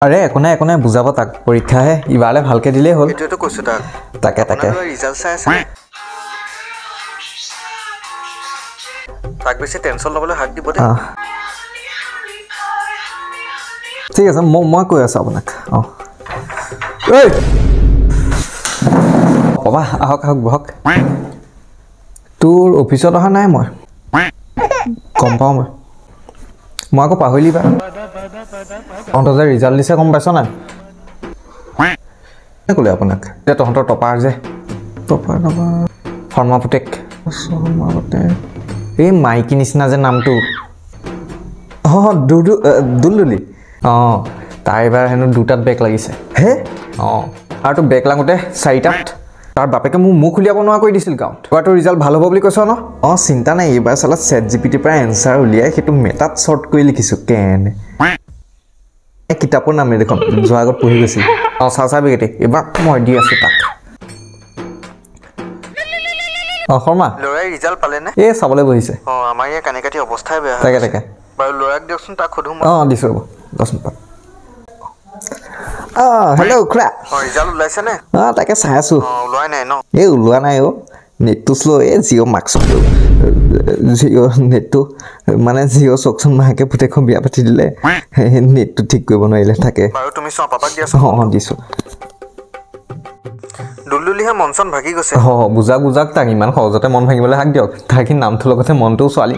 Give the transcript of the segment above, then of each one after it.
আৰে একো নাই বুজাব তাক পৰীক্ষাহে ইবাৰলে ভালকে দিলেই হ'ল এটোটো কৈছো তাকে ৰিজাল্ট চাই আছে তাক বেছি টেনচন লবলৈ হাত দিব দে ঠিক আছে মই কৈ আছো আপোনাক ঐ বাবা আহক বহক তোৰ অফিচত অহা নাই মই গম পাওঁ মই আকৌ পাহৰিলি বা তহঁতৰ যে ৰিজাল্ট দিছে গম পাইছ নাই ক'লে আপোনাক যে তহঁতৰ টপাৰ শৰ্মা পুতেক এই মাইকী নিচিনা যে নামটো দুলদুলি তাৰ এইবাৰ হেনো 2টাত বেক লাগিছে হে আৰু তো বেক লাগোতে 4টাত তাৰ বাপেকে মোৰ মুখ উলিয়াব নোৱাৰা কৰি দিছিল গাঁৱত এবাৰ তোৰ ৰিজাল্ট ভাল হ'ব বুলি কৈছ ন চিন্তা নাই এইবাৰ চালা ChatGPTৰ পৰা এনচাৰ উলিয়াই সেইটো মেটাত শ্বৰ্ট কৰি লিখিছো কেনে কিতাপৰ নামে দেখোন যোৱা আগত পঢ়ি গৈছিল চাবি কেতি এবাৰ মই দি আছো তাক শৰ্মা লৰাই ৰিজাল্ট পালে নে এই চাবলৈ বহিছে আমাৰ ইয়াৰ কানেকাটি অৱস্থাই বেয়া তাকে বাৰু লৰাক দিয়কচোন তাক খুদু দিছো ৰ'ব 10 মিনিট হেল্ল' খুৰা ৰিজাল্ট ওলাইছে নে তাকে চাই আছো ওলোৱাই নাই ন এই ওলোৱা নাই নেটটো শ্ল' জিঅ' মাৰ্কছ জিঅ' নেটটো মানে জিঅ' চকচোন মাকে পুতেকখন বিয়া পাতি দিলে নেটটো ঠিক কৰিব নোৱাৰিলে থাকে বাৰু তুমি চোৱা পাপাক দিয়াচোন দিছো দুলদুলিহে মনচন ভাগি গৈছে বুজাক তাক ইমান সহজতে মন ভাঙিবলৈ হাক দিয়ক তাৰ কি নামটোৰ লগতে মনটোও ছোৱালী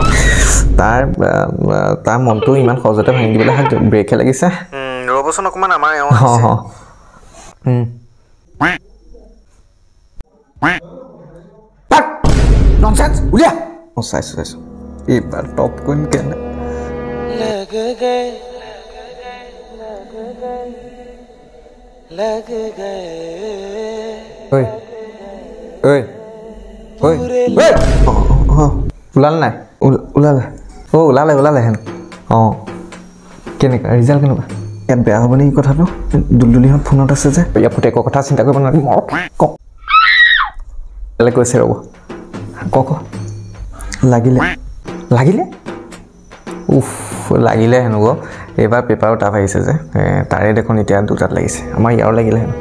তাৰ মনটো ইমান সহজতে ভাঙি দিবলৈ হাক দিয়ক ব্ৰেকহে লাগিছে ৰ'বচোন অকণমান আমাৰ ননসেন্স উলিয়া চাইছো এইবাৰ টপ কোন কেনে ওলালে নাই ওলালে হেন কেনেকুৱা ৰিজাল্ট কেনেকুৱা ইয়াত বেয়া হ'ব নেকি কথাটো দুলদুলিহঁত ফোনত আছে যে ইয়াৰ পুতেকৰ কথা চিন্তা কৰিব নালাগে বেলেগ কৈছে ৰ'ব ক লাগিলে হেনো এইবাৰ পেপাৰো টাফ আহিছে যে তাৰে দেখোন এতিয়া 2টাত লাগিছে আমাৰ ইয়াৰো লাগিলে হেনো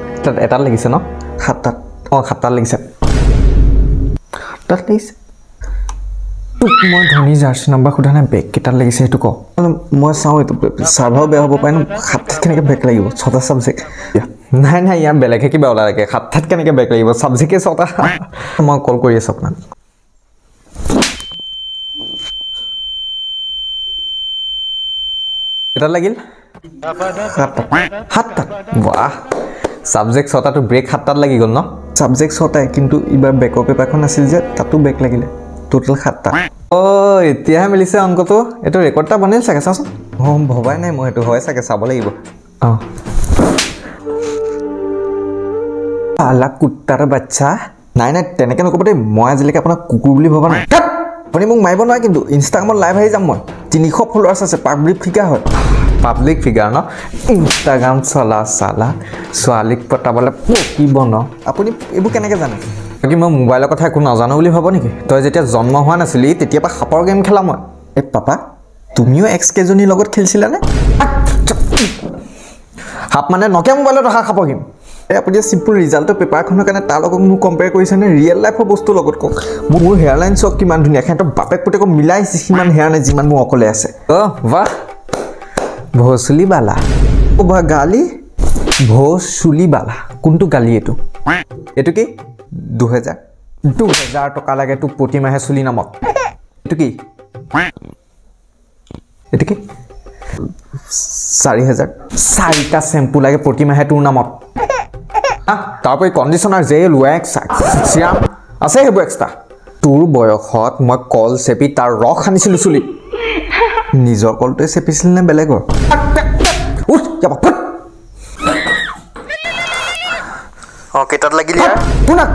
এটাত লাগিছে ন 7টাত 7টাত লাগিছে 7টাত লাগিছে তোক মই ধনী জাৰ্চি নাম্বাৰ সোধা নাই বেগ কেইটাত লাগিছে সেইটো ক মই চাওঁ এইটো চাৰ্ভাৰো বেয়া হ'ব পাৰে ন 7টাত কেনেকৈ বেগ লাগিব 6টা ছাবজেক্ট নাই ইয়াৰ বেলেগহে কিবা ওলালে 7টাত কেনেকৈ বেগ লাগিব ছাবজেক্টে 6টা মই কল কৰি আছোঁ আপোনাক এটাত লাগিল 7টাত বাহ ছাবজেক্ট 6টাটো ব্ৰেক 7টাত লাগি গ'ল ন ছাবজেক্ট 6টাই কিন্তু এইবাৰ বেকৰ পেপাৰখন আছিল যে তাতো বেক লাগিলে টোটেল 7টা এতিয়াহে মিলিছে অংকটো এইটো ৰেকৰ্ডটা বনিল চাগে চাচোন ভবাই নাই মই সেইটো হয় চাগে চাব লাগিব আলা কুত্তাৰ বাচ্চা নাই তেনেকৈ নক'ব দেই মই আজিলৈকে আপোনাক কুকুৰ বুলি ভবা নাই আপুনি মোক মাৰিব নোৱাৰে কিন্তু ইনষ্টাগ্ৰামত লাইভ আহি যাম মই 300 ফলোৱাৰ্ছ আছে পাব্লিক ফিগাৰ হয় পাব্লিক ফিগাৰ ন ইনষ্টাগ্ৰাম চলা ছোৱালীক পতাবলৈ পকিব ন আপুনি এইবোৰ কেনেকৈ জানে কি মই মোবাইলৰ কথা একো নাজানো বুলি ভাব নেকি তই যেতিয়া জন্ম হোৱা নাছিলি তেতিয়াৰ পৰা সাপৰ গেম খেলা মই এই পাপা তুমিও এক্সকেজনীৰ লগত খেলিছিলানে সাপ মানে নকিয়া মোবাইলত অহা সাপৰ গেম আপুনি চিম্পুল ৰিজাল্টৰ পেপাৰখনৰ কাৰণে তাৰ লগত মোক কম্পেয়াৰ কৰিছেনে ৰিয়েল লাইফৰ বস্তুৰ লগত কওক মোৰ হেয়াৰলাইন চক কিমান ধুনীয়া সিহঁতৰ বাপেক পুতেকক মিলাই সিমান হেয়াৰ নাই যিমান মোৰ অকলে আছে বাহ ভচুলি বালা গালি ভচুলি বালা কোনটো গালি এইটো কি 2000 টকা লাগে তোক প্ৰতিমাহে চুলি নামত এইটো কি 4000 4টা চেম্পু লাগে প্ৰতিমাহে তোৰ নামত তাৰপৰি কণ্ডিশ্যনাৰ জেল ৱেক্স চিৰাম আছে সেইবোৰ এক্সট্ৰা তোৰ বয়সত মই কল চেপি তাৰ ৰস সানিছিলোঁ চুলিত নিজৰ কলটোৱে চেপিছিল নে বেলেগৰ কেইটাত লাগিল শুনক